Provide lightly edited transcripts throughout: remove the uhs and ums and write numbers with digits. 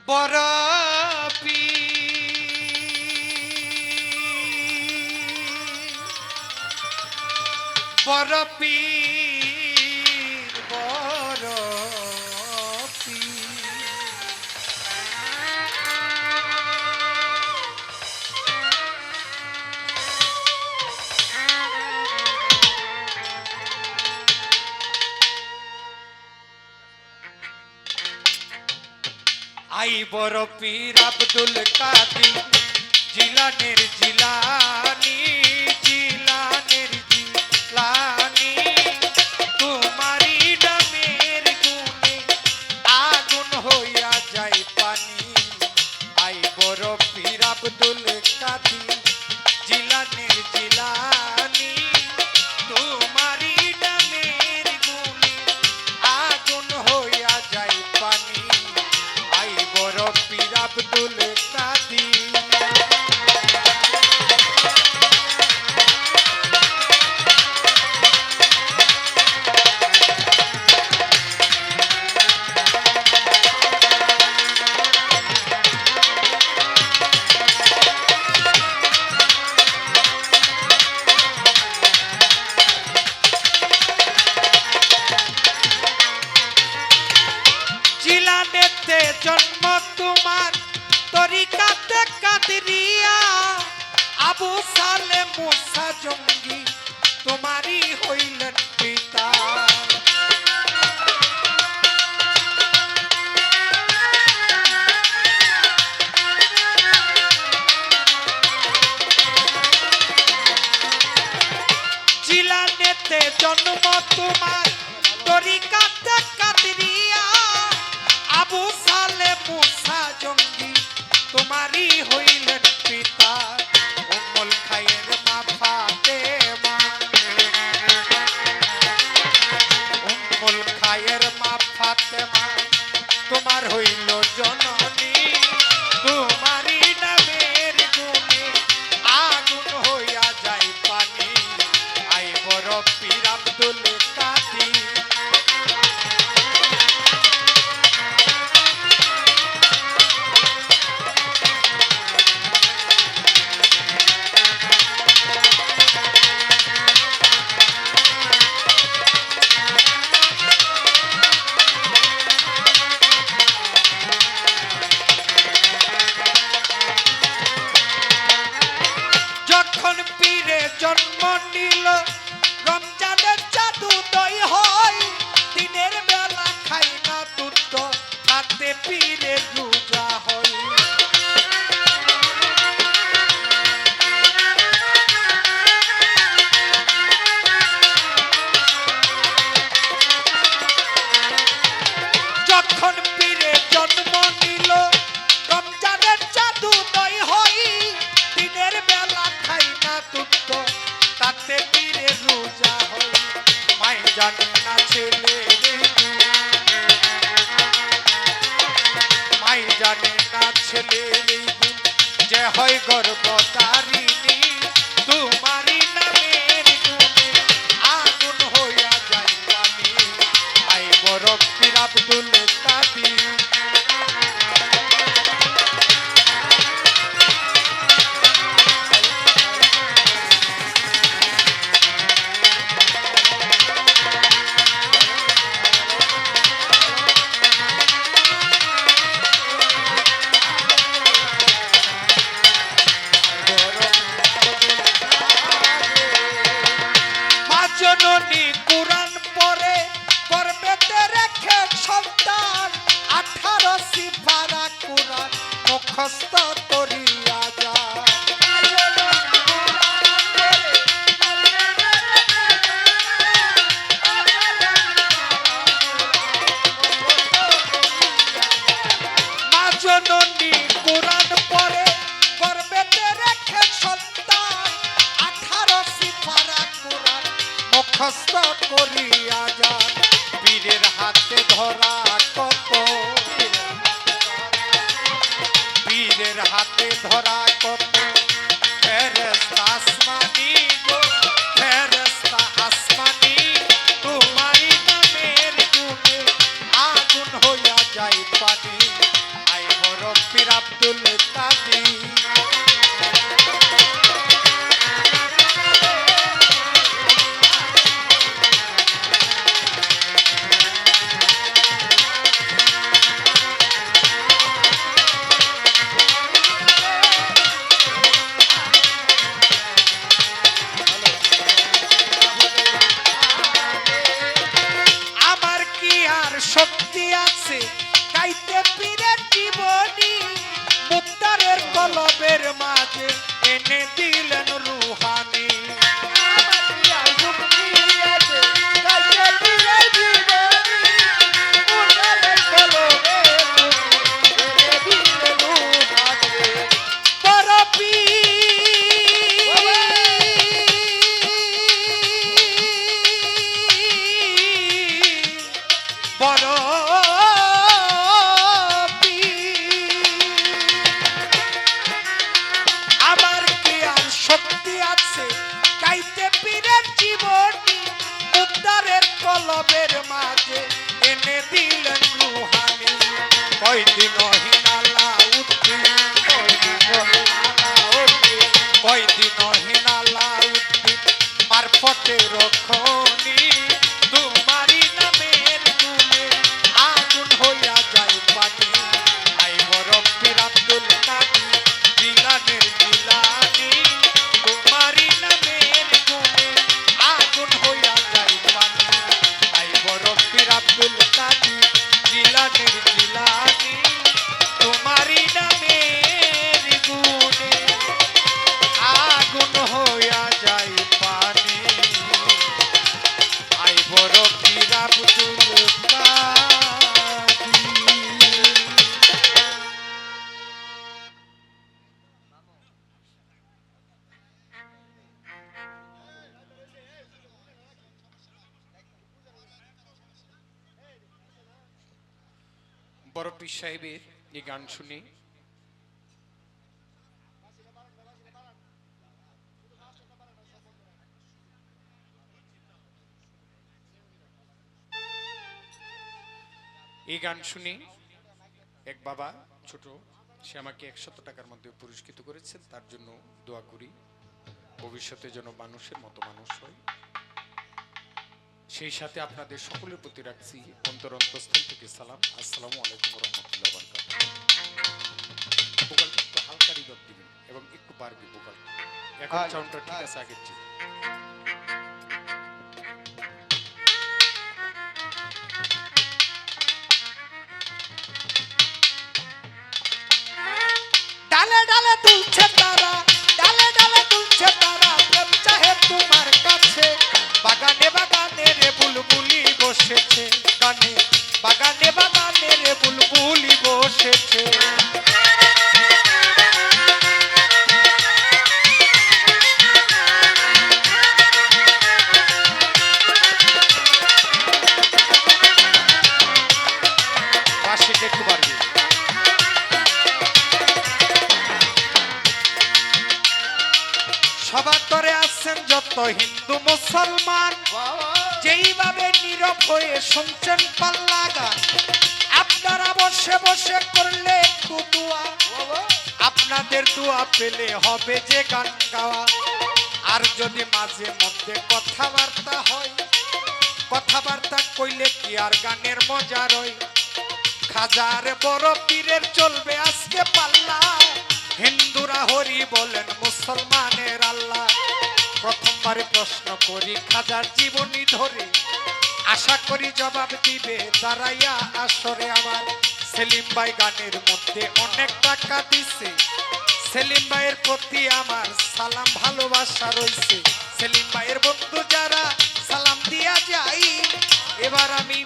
বড় বড় পীর বড় পীর আই বড় পীর আব্দুল কাদের জিলানের জিলানি জিলানের জিলানি তোমারি নামের গুণে আগুন হইয়া যায় পানি আই বড় পীর আব্দুল কাদের জিলানের জিলানি তোমারি নামের গুণে আগুন হইয়া যায় পানি আই বড় পীর আব্দুল কাদের জিলানেতে জন্ম তোমার তরিকাতে কাদরিয়া আবু সালে মুসা জঙ্গি তোমারই হইলেন পিতা জিলানেতে জন্ম তোমার তরিকাতে কাদরিয়া আবু সালে মুসা জঙ্গি তোমারই হইলেন পিতা উম্মুল খায়ের মা ফাতেমা উম্মুল খায়ের মা ফাতেমা তোমার হইল জননী তোমারই নামের গুণে আগুন হইয়া যায় পানি আই বড় পীর আব্দুল কাদের যখন পীরে জন্ম নিল রমজানের জাদু দই হয় দিনের বেলা খাই না দুধ হাতে পীরে রোজা হয় যখন পীরে জন্ম নিল রমজানের জাদু দই হয় দিনের বেলা খাই না দুধ তাতে পীরে রোজা হয় মাই জানে না ছেলে মাই জানে না ছেলে যে হয় গর্ভধারিণী তোমারই নামের গুণে আগুন হইয়া যায় পানি আই বড় পীর আব্দুল কাদের জননী কুরআন পড়ে গর্ভেতে রেখে সন্তান 18 সিফারা কুরআন মুখস্থ করিয়া যায় মা জননী কুরআন পড়ে গর্ভেতে রেখে সন্তান 18 সিফারা কুরআন মুখস্থ করিয়া যান পীরের হাতে ধরা কত পীরের হাতে ধরা কত ফেরেশতা আসমানি গো ফেরেশতা আসমানি তোমারই নামের গুণে আগুন হইয়া যায় পানি আই বড় আব্দুল কাদির। শক্তি আছে গাইতে পীরের জীবনী, মুক্তারের কলবের মাঝে এনে দিলেন রুহানি। কলবের মাঝে এনে দিলেন রুহানি। কয়দিন হিনালাউদ্দিন, কয়দিন হিনালাউদ্দিন মারফতে রক্ষণী, তোমারই নামের গুণে আগুন হইয়া যায় পানি। আই বরফির আব্দুল কাদির জিলানের জিলানি, তোমারই নামের গুণে আগুন হইয়া যায় পানি। বরফির আব্দুল কাদির জিলানের জিলানি, তোমারই নামের গুণে আগুন হইয়া যায় পানি। আই বরফির আব্দুল কাদির। বড় পীর সাহেবের এই গান শুনে এক বাবা ছোট, সে আমাকে 100 টাকার মধ্যে পুরস্কৃত করেছেন। তার জন্য দোয়া করি ভবিষ্যতে যেন মানুষের মতো মানুষ হয়। সেই সাথে আপনাদের সকলের প্রতি রাখছি অন্তরস্থল থেকে সালাম। আসসালামু আলাইকুম রহমতুল্লাহ বারাকাতুহু। ভোকালটা একটু হালকা রিভার্ব দিবেন এবং একটু বাড়বে ভোকাল। এখন সাউন্ডটা ঠিক আছে আগের চেয়ে। ডালে ডালে দুলছে তারা, ডালে ডালে দুলছে তারা, প্রেম চাহে তোমার কাছে। বাগানে বাগানে রে বুলবুলি বসেছে, গানে বাগানে বাগানে রে বুলবুলি বসেছে। পাশেটা একটু বাড়বে। সবার তরে আছেন যত হিন্দু মুসলমান, যেইভাবে নীরব হয়ে শুনছেন পাল্লা গান। আপনারা বসে বসে করলে একটু দোয়া, আপনাদের দোয়া পেলে হবে যে গান গাওয়া। আর যদি মাঝে মধ্যে কথাবার্তা হয়, কথাবার্তা কইলে কি আর গানের মজা রয়। খাজার বড় পীরের চলবে আজকে পাল্লা, হিন্দুরা হরি বলেন মুসলমানের আল্লাহ। প্রথমবারে প্রশ্ন করি খাজার জীবনী ধরে, আশা করি জবাব দিবে দাঁড়াইয়া আসরে আমার। সেলিম ভাই গানের মধ্যে অনেক টাকা দিছে, সেলিম ভাইয়ের প্রতি আমার সালাম ভালোবাসা রয়েছে। সেলিম ভাইয়ের বন্ধু যারা সালাম দিয়া যাই। এবার আমি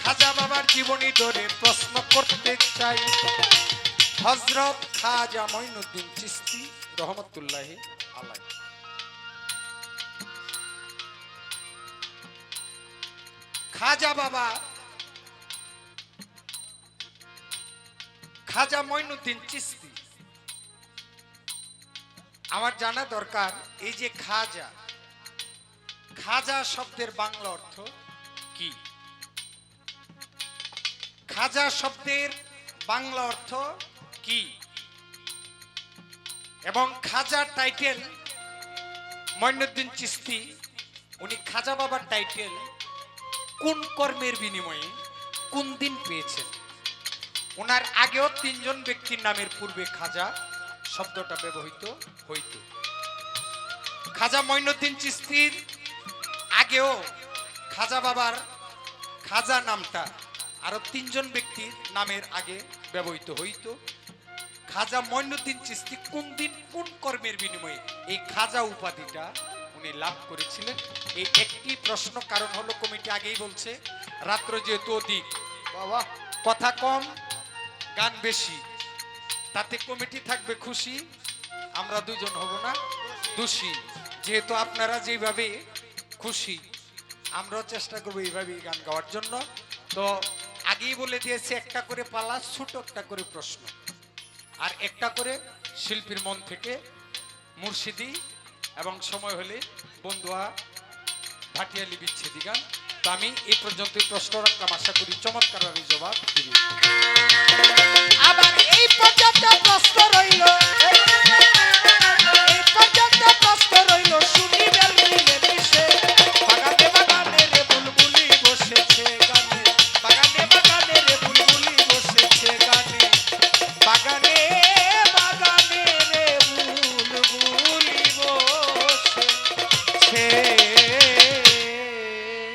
খাজা বাবার জীবনী ধরে প্রশ্ন করতে চাই। হযরত খাজা মঈনুদ্দিন চিশতি রহমতুল্লাহি আলাইহি, খাজা বাবা খাজা মঈনুদ্দিন চিশতি, আমার জানা দরকার এই যে খাজা, খাজা শব্দের বাংলা অর্থ কি? খাজা শব্দের বাংলা অর্থ কি এবং খাজা টাইটেল মঈনুদ্দিন চিশতি উনি খাজা বাবার টাইটেল কোন কর্মের বিনিময়ে কোন দিন পেয়েছেন? ওনার আগেও তিনজন ব্যক্তির নামের পূর্বে খাজা শব্দটা ব্যবহৃত হইত। খাজা মঈনুদ্দিন চিশতির আগেও খাজা বাবার খাজা নামটা আরো তিনজন ব্যক্তির নামের আগে ব্যবহৃত হইত। খাজা মঈনুদ্দিন চিশতি কোন দিন কোন কর্মের বিনিময়ে এই খাজা উপাধিটা উনি লাভ করেছিলেন? এই একটি প্রশ্ন। কারণ হলো কমিটি আগেই বলছে রাত্র যেহেতু অধিক, বাবা কথা কম গান বেশি, তাতে কমিটি থাকবে খুশি, আমরা দুজন হব না দোষী। যেহেতু আপনারা যেভাবে খুশি, আমরাও চেষ্টা করবো এইভাবে গান গাওয়ার জন্য। তো আগেই বলে দিয়েছে একটা করে পালা, ছোট একটা করে প্রশ্ন, আর একটা করে শিল্পীর মন থেকে মুর্শিদি, এবং সময় হলে বন্ধুয়া ভাটিয়ালি বিচ্ছেদি গান। তো আমি এই পর্যন্ত প্রশ্ন রাখলাম, আশা করি চমৎকার ভাবে জবাব দিবি। আবার এই পর্যন্ত প্রশ্ন রইল।